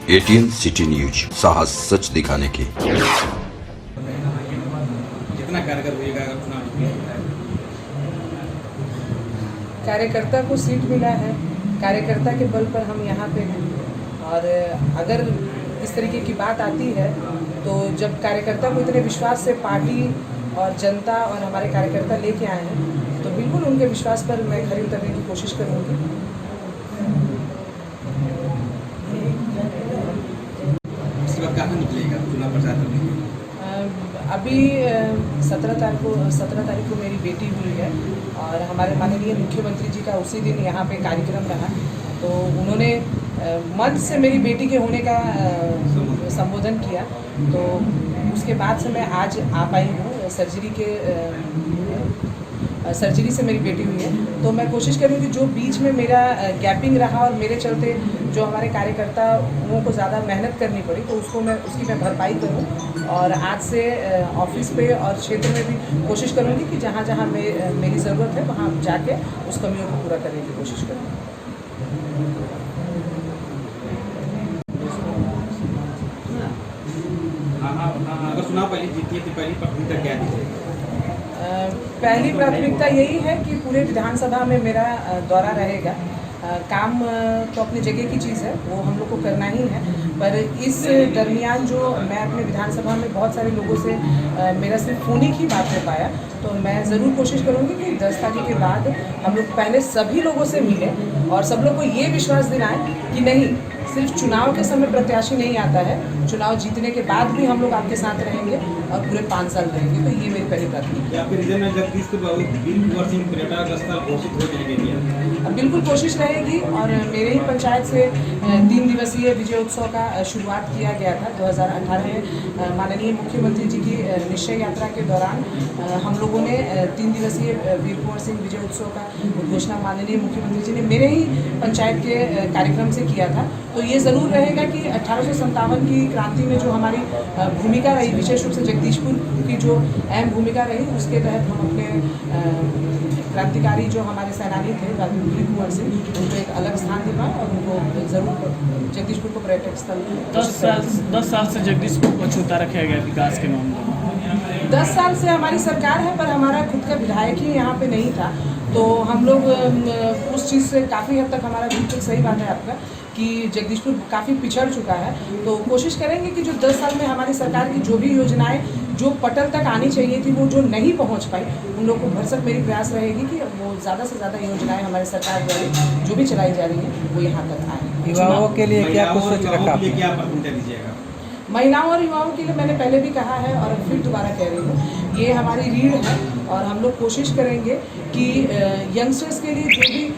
ATN city news, साहस सच दिखाने की। कितना कारगर होगा अगर चुनाव जीतेंगे? कार्यकर्ता को सीट मिला है, कार्यकर्ता के बल पर हम यहाँ पे हैं। और अगर इस तरीके की बात आती है तो जब कार्यकर्ता को इतने विश्वास से पार्टी और जनता और हमारे कार्यकर्ता लेके आए हैं तो बिल्कुल उनके विश्वास पर मैं खरी उतरने की कोशिश करूँगी। इसके बाद कहाँ निकलेगा चुनाव प्रचार करने के लिए? अभी 17 तारीख को मेरी बेटी हुई है और हमारे माननीय मुख्यमंत्री जी का उसी दिन यहाँ पे कार्यक्रम रहा। तो उन्होंने मंच से मेरी बेटी के होने का संबोधन किया। तो उसके बाद से मैं आज आ पाई हूँ। सर्जरी से मेरी बेटी हुई है। तो मैं कोशिश करूँगी जो बीच में मेरा गैपिंग रहा और मेरे चलते जो हमारे कार्यकर्ताओं को ज़्यादा मेहनत करनी पड़ी तो उसकी मैं भरपाई करूँ। और आज से ऑफिस पे और क्षेत्र में भी कोशिश करूँगी कि जहाँ जहाँ मेरी ज़रूरत है वहाँ जाके उस कमियों को पूरा करने की कोशिश करूँगी। अगर चुनाव पहले जीती है तो पहली प्राथमिकता क्या दी जाएगी? पहली प्राथमिकता यही है कि पूरे विधानसभा में मेरा दौरा रहेगा। काम तो अपनी जगह की चीज़ है, वो हम लोग को करना ही है। पर इस दरमियान जो मैं अपने विधानसभा में बहुत सारे लोगों से मेरा सिर्फ फ़ोन ही बात कर पाया, तो मैं ज़रूर कोशिश करूँगी कि 10 तारीख के बाद हम लोग पहले सभी लोगों से मिलें और सब लोग को ये विश्वास दिलाएं कि नहीं, सिर्फ चुनाव के समय प्रत्याशी नहीं आता है, चुनाव जीतने के बाद भी हम लोग आपके साथ रहेंगे और पूरे 5 साल रहेंगे। तो ये मेरी पहली प्राथमिकता है। बिल्कुल कोशिश रहेगी और मेरे ही पंचायत से 3 दिवसीय विजय उत्सव का शुरुआत किया गया था 2018 में। माननीय मुख्यमंत्री जी की निश्चय यात्रा के दौरान हम लोगों ने 3 दिवसीय वीर कुंवर सिंह विजय उत्सव का घोषणा माननीय मुख्यमंत्री जी ने मेरे ही पंचायत के कार्यक्रम से किया था। तो ये ज़रूर रहेगा कि 1857 की क्रांति में जो हमारी भूमिका रही, विशेष रूप से जगदीशपुर की जो अहम भूमिका रही, उसके तहत हम अपने क्रांतिकारी जो हमारे सेनानी थे वीर कुंवर सिंह, उनको एक अलग स्थान दिलवाएं और उनको ज़रूर जगदीशपुर को पर्यटक स्थल 10 साल से जगदीशपुर को छूता रखा गया विकास के मामले में। 10 साल से हमारी सरकार है पर हमारा खुद का विधायक ही यहाँ पे नहीं था। तो हम लोग उस चीज़ से काफ़ी हद तक हमारा बिल्कुल सही बात है आपका कि जगदीशपुर काफ़ी पिछड़ चुका है। तो कोशिश करेंगे कि जो 10 साल में हमारी सरकार की जो भी योजनाएं जो पटल तक आनी चाहिए थी वो जो नहीं पहुंच पाई, उन लोगों को भरसक मेरी प्रयास रहेगी कि वो ज़्यादा से ज़्यादा योजनाएं हमारी सरकार द्वारा जो भी चलाई जा रही हैं वो यहाँ तक आए। युवाओं के लिए क्या कुछ सोच रखा है? महिलाओं और युवाओं के लिए मैंने पहले भी कहा है और फिर दोबारा कह रही हूँ, ये हमारी रीढ़ है और हम लोग कोशिश करेंगे कि यंगस्टर्स के लिए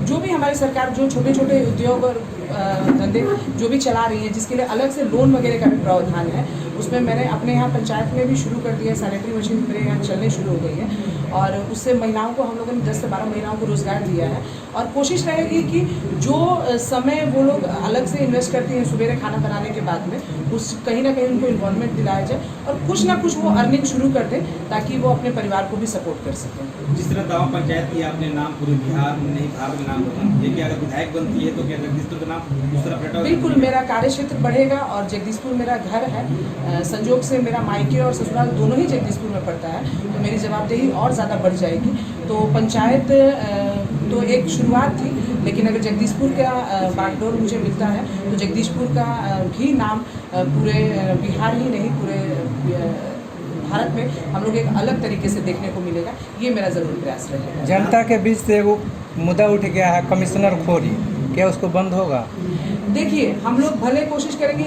जो भी हमारी सरकार जो छोटे छोटे उद्योग और धंधे जो भी चला रही है, जिसके लिए अलग से लोन वगैरह का भी प्रावधान है, उसमें मैंने अपने यहाँ पंचायत में भी शुरू कर दिया है। सैनिटरी मशीन मेरे यहाँ चलने शुरू हो गई है और उससे महिलाओं को हम लोगों ने 10 से 12 महिलाओं को रोज़गार दिया है। और कोशिश रहेगी कि जो समय वो लोग अलग से इन्वेस्ट करती हैं सवेरे खाना बनाने के बाद में, उस कहीं ना कहीं उनको इन्वॉल्वमेंट दिलाया जाए और कुछ ना कुछ वो अर्निंग शुरू कर दें ताकि वो अपने परिवार को भी सपोर्ट कर सकें। जिस तरह दावा पंचायत की आपने नाम पूरे बिहार में नहीं, भारत में नाम होता है, कि अगर विधायक बनती है तो क्या जगदीशपुर का नाम दूसरा पर्यटक? बिल्कुल, मेरा कार्यक्षेत्र बढ़ेगा और जगदीशपुर मेरा घर है। संजोग से मेरा मायके और ससुराल दोनों ही जगदीशपुर में पड़ता है, तो मेरी जवाबदेही और ज़्यादा बढ़ जाएगी। तो पंचायत तो एक शुरुआत थी, लेकिन अगर जगदीशपुर का बागडोर मुझे मिलता है तो जगदीशपुर का भी नाम पूरे बिहार ही नहीं पूरे भारत में हम लोग एक अलग तरीके से देखने को मिलेगा। ये मेरा ज़रूर प्रयास रहेगा। जनता के बीच से वो मुद्दा उठ गया है कमिश्नर खोरी, क्या उसको बंद होगा? देखिए, हम लोग भले कोशिश करेंगे,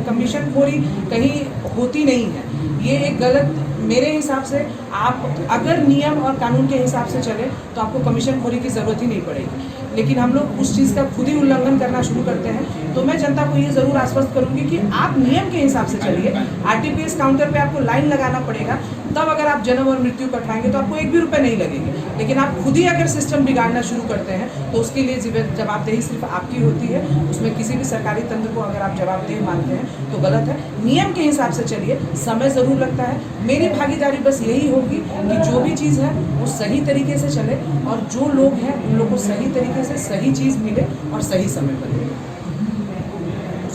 कमीशन खोरी कहीं होती नहीं है। ये एक गलत, मेरे हिसाब से आप अगर नियम और कानून के हिसाब से चले तो आपको कमीशन खोरी की ज़रूरत ही नहीं पड़ेगी। लेकिन हम लोग उस चीज़ का खुद ही उल्लंघन करना शुरू करते हैं। तो मैं जनता को ये ज़रूर आश्वस्त करूँगी कि आप नियम के हिसाब से चलिए। RTPS काउंटर पे आपको लाइन लगाना पड़ेगा, तब अगर आप जन्म और मृत्यु कटवाएंगे तो आपको 1 भी रुपये नहीं लगेंगे। लेकिन आप खुद ही अगर सिस्टम बिगाड़ना शुरू करते हैं तो उसके लिए जवाबदेही सिर्फ आपकी होती है। उसमें किसी भी सरकारी तंत्र को अगर आप जवाबदेही मानते हैं तो गलत है। नियम के हिसाब से चलिए, समय ज़रूर लगता है। मेरी भागीदारी बस यही होगी कि जो भी चीज़ है वो सही तरीके से चले और जो लोग हैं उन लोगों को सही तरीके से सही चीज़ मिले और सही समय पर मिले।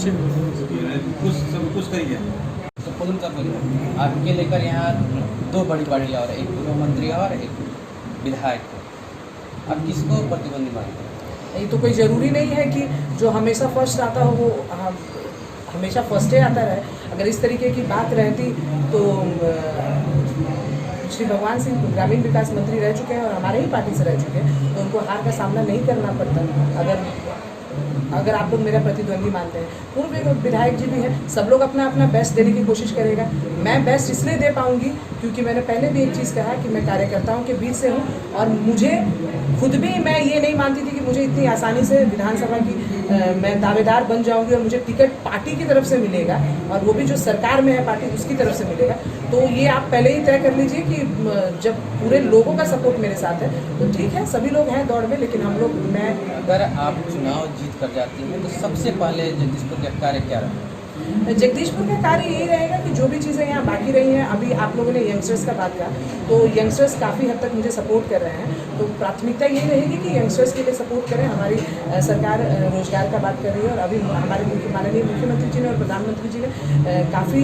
कुछ करिए। तो खुद का बोलिए आपके लेकर यहाँ दो बड़ी बड़ी और एक पूर्व मंत्री और एक विधायक हो, आप किसको प्रतिबंधी मानते हैं? ये तो कोई ज़रूरी नहीं है कि जो हमेशा फर्स्ट आता हो वो हमेशा फर्स्ट ही आता रहे। अगर इस तरीके की बात रहती तो श्री भगवान सिंह ग्रामीण विकास मंत्री रह चुके हैं और हमारे ही पार्टी से रह चुके हैं, तो उनको हार का सामना नहीं करना पड़ता। अगर आप लोग मेरा प्रतिद्वंदी मानते हैं, पूर्व विधायक जी भी हैं, सब लोग अपना अपना बेस्ट देने की कोशिश करेगा। मैं बेस्ट इसलिए दे पाऊंगी क्योंकि मैंने पहले भी एक चीज़ कहा कि मैं कार्यकर्ताओं के बीच से हूं और मुझे खुद भी मैं ये नहीं मानती थी कि मुझे इतनी आसानी से विधानसभा की मैं दावेदार बन जाऊंगी और मुझे टिकट पार्टी की तरफ से मिलेगा और वो भी जो सरकार में है पार्टी उसकी तरफ से मिलेगा। तो ये आप पहले ही तय कर लीजिए कि जब पूरे लोगों का सपोर्ट मेरे साथ है तो ठीक है, सभी लोग हैं दौड़ में, लेकिन हम लोग अगर आप चुनाव जीत कर जाती हैं तो सबसे पहले जगदीशपुर का कार्य क्या रहा? जगदीशपुर का कार्य यही रहेगा कि जो भी चीज़ें यहाँ बाकी रही हैं, अभी आप लोगों ने यंगस्टर्स का बात कहा, तो यंगस्टर्स काफ़ी हद तक मुझे सपोर्ट कर रहे हैं, तो प्राथमिकता यही रहेगी कि यंगस्टर्स के लिए सपोर्ट करें। हमारी सरकार रोजगार का बात कर रही है और अभी हमारे माननीय मुख्यमंत्री जी ने और प्रधानमंत्री जी ने काफ़ी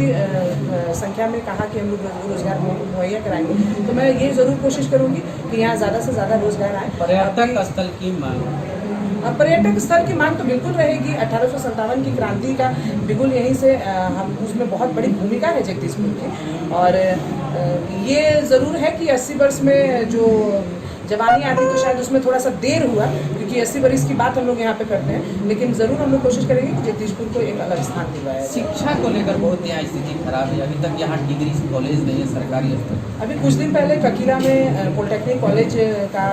संख्या में कहा कि हम लोग रोजगार मुहैया कराएंगे, तो मैं ये ज़रूर कोशिश करूँगी कि यहाँ ज़्यादा से ज़्यादा रोजगार आए। पर्यटक स्थल की मांग, पर्यटक स्थल की मांग तो बिल्कुल रहेगी। 1857 की क्रांति का बिल्कुल यहीं से हम उसमें बहुत बड़ी भूमिका है जगदीशपुर की, और ये ज़रूर है कि 80 वर्ष में जो जवानी आती तो शायद उसमें थोड़ा सा देर हुआ क्योंकि 80 वर्ष की बात हम लोग यहाँ पे करते हैं, लेकिन ज़रूर हम लोग कोशिश करेंगे कि जगदीशपुर को एक अलग स्थान दिलवाया। शिक्षा को लेकर बहुत यहाँ स्थिति खराब है, अभी तक यहाँ डिग्री कॉलेज नहीं है सरकारी स्तर। अभी कुछ दिन पहले ककीला में पॉलिटेक्निक कॉलेज का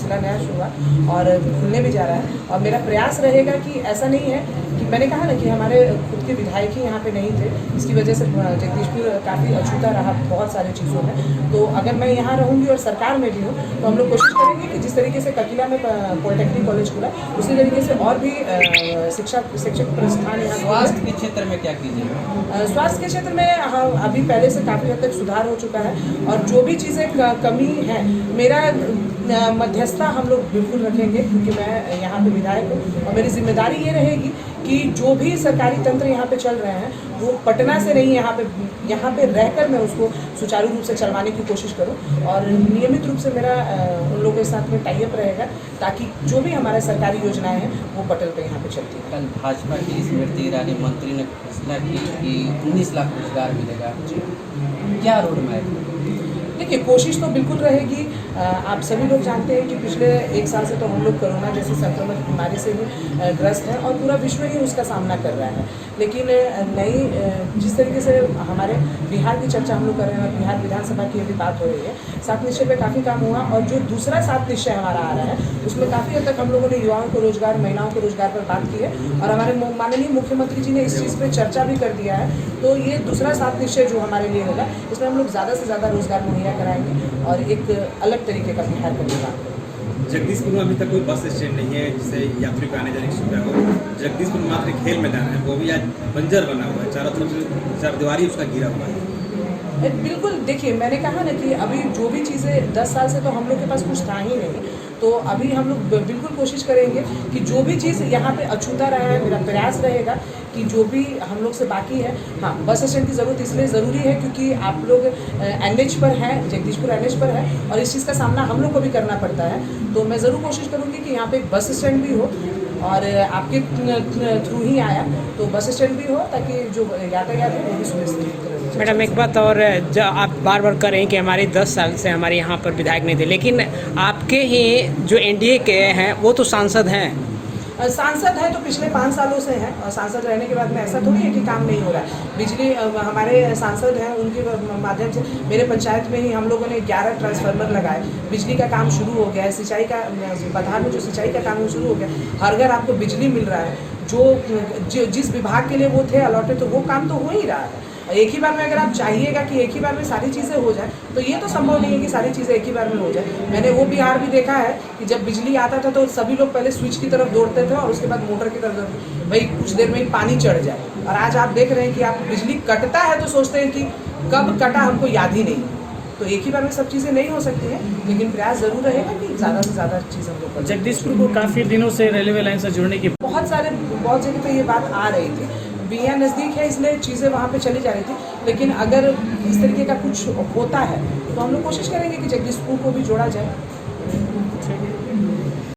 शिलान्यास हुआ और खुलने भी जा रहा है, और मेरा प्रयास रहेगा कि ऐसा नहीं है कि मैंने कहा ना कि हमारे खुद के विधायक ही यहाँ पे नहीं थे, इसकी वजह से जगदीशपुर काफ़ी अछूता रहा बहुत सारी चीज़ों में। तो अगर मैं यहाँ रहूँगी और सरकार में भी हूँ तो हम लोग कोशिश करेंगे कि जिस तरीके से ककीला में पॉलिटेक्निक कॉलेज खुला उसी तरीके से और भी शिक्षक प्रतिष्ठान यहाँ। स्वास्थ्य के क्षेत्र में क्या कीजिएगा? स्वास्थ्य के क्षेत्र में अभी पहले से काफ़ी हद तक सुधार हो चुका है, और जो भी चीज़ें कमी है मेरा मध्यस्थता हम लोग बिल्कुल रखेंगे क्योंकि मैं यहाँ पे विधायक हूँ और मेरी जिम्मेदारी ये रहेगी कि जो भी सरकारी तंत्र यहाँ पे चल रहे हैं वो पटना से नहीं, यहाँ पे रहकर मैं उसको सुचारू रूप से चलवाने की कोशिश करूँ, और नियमित रूप से मेरा उन लोगों के साथ में टाई अप रहेगा ताकि जो भी हमारे सरकारी योजनाएं हैं वो पटल पे यहाँ पे चलती हैं। कल भाजपा की स्मृति ईरानी मंत्री ने घोषणा की कि 19 लाख रोजगार मिलेगा, क्या रोड मैप? देखिए, कोशिश तो बिल्कुल रहेगी। आप सभी लोग जानते हैं कि पिछले 1 साल से तो हम लोग कोरोना जैसी संक्रमण बीमारी से भी ग्रस्त हैं और पूरा विश्व ही उसका सामना कर रहा है, लेकिन जिस तरीके से हमारे बिहार की चर्चा हम लोग कर रहे हैं और बिहार विधानसभा की अभी बात हो रही है, 7 निश्चय पे काफ़ी काम हुआ, और जो दूसरा 7 निश्चय हमारा आ रहा है उसमें काफ़ी हद तक हम लोगों ने युवाओं को रोजगार, महिलाओं के रोजगार पर बात की है, और हमारे माननीय मुख्यमंत्री जी ने इस चीज़ पर चर्चा भी कर दिया है। तो ये दूसरा 7 निश्चय जो हमारे लिए होगा इसमें हम लोग ज़्यादा से ज़्यादा रोजगार मुहैया कराएंगे और एक अलग तरीके का बिहार का निर्माण करेंगे। जगदीशपुर में अभी तक कोई बस स्टैंड नहीं है जिससे यात्री को आने जाने की सुविधा हो। जगदीशपुर मात्र खेल मैदान है, वो भी आज बंजर बना हुआ है, चारों तरफ से चारदीवारी उसका घिरा हुआ है। बिल्कुल, देखिए मैंने कहा ना कि अभी जो भी चीज़ें 10 साल से तो हम लोग के पास कुछ था ही नहीं, तो अभी हम लोग बिल्कुल कोशिश करेंगे कि जो भी चीज़ यहाँ पे अछूता रहा है, मेरा प्रयास रहेगा कि जो भी हम लोग से बाकी है, हाँ, बस स्टैंड की ज़रूरत इसलिए ज़रूरी है क्योंकि आप लोग NH पर हैं, जगदीशपुर NH पर है, और इस चीज़ का सामना हम लोग को भी करना पड़ता है। तो मैं ज़रूर कोशिश करूँगी कि यहाँ पे एक बस स्टैंड भी हो, और आपके थ्रू ही आया तो बस स्टैंड भी हो ताकि जो यातायात है वो भी सुनिश्चित करें। मैडम, एक बात और, जो आप बार बार कर रहे हैं कि हमारे 10 साल से हमारे यहाँ पर विधायक नहीं थे, लेकिन आपके ही जो NDA के हैं वो तो सांसद हैं। सांसद है तो पिछले 5 सालों से हैं, और सांसद रहने के बाद में ऐसा थोड़ी है कि काम नहीं हो रहा है। बिजली हमारे सांसद हैं, उनके माध्यम से मेरे पंचायत में ही हम लोगों ने 11 ट्रांसफार्मर लगाए, बिजली का काम शुरू हो गया है, सिंचाई का पधार में जो सिंचाई का काम शुरू हो गया, हर घर आपको बिजली मिल रहा है, जो जिस विभाग के लिए वो थे अलॉटेड, तो वो काम तो हो ही रहा है। एक ही बार में अगर आप चाहिएगा कि एक ही बार में सारी चीज़ें हो जाए तो ये तो संभव नहीं है कि सारी चीज़ें एक ही बार में हो जाए। मैंने वो बिहार भी देखा है कि जब बिजली आता था तो सभी लोग पहले स्विच की तरफ दौड़ते थे और उसके बाद मोटर की तरफ दौड़ते, भाई कुछ देर में ही पानी चढ़ जाए, और आज आप देख रहे हैं कि आप बिजली कटता है तो सोचते हैं कि कब कटा हमको याद ही नहीं। तो एक ही बार में सब चीज़ें नहीं हो सकती हैं, लेकिन प्रयास ज़रूर रहेगा कि ज़्यादा से ज़्यादा चीज़ हम लोग करें। जगदीशपुर को काफ़ी दिनों से रेलवे लाइन से जुड़ने की बहुत बहुत जगह पे ये बात आ रही थी। बिया नज़दीक है इसलिए चीज़ें वहाँ पे चली जा रही थी, लेकिन अगर इस तरीके का कुछ होता है तो हम लोग कोशिश करेंगे कि जगदीशपुर को भी जोड़ा जाए।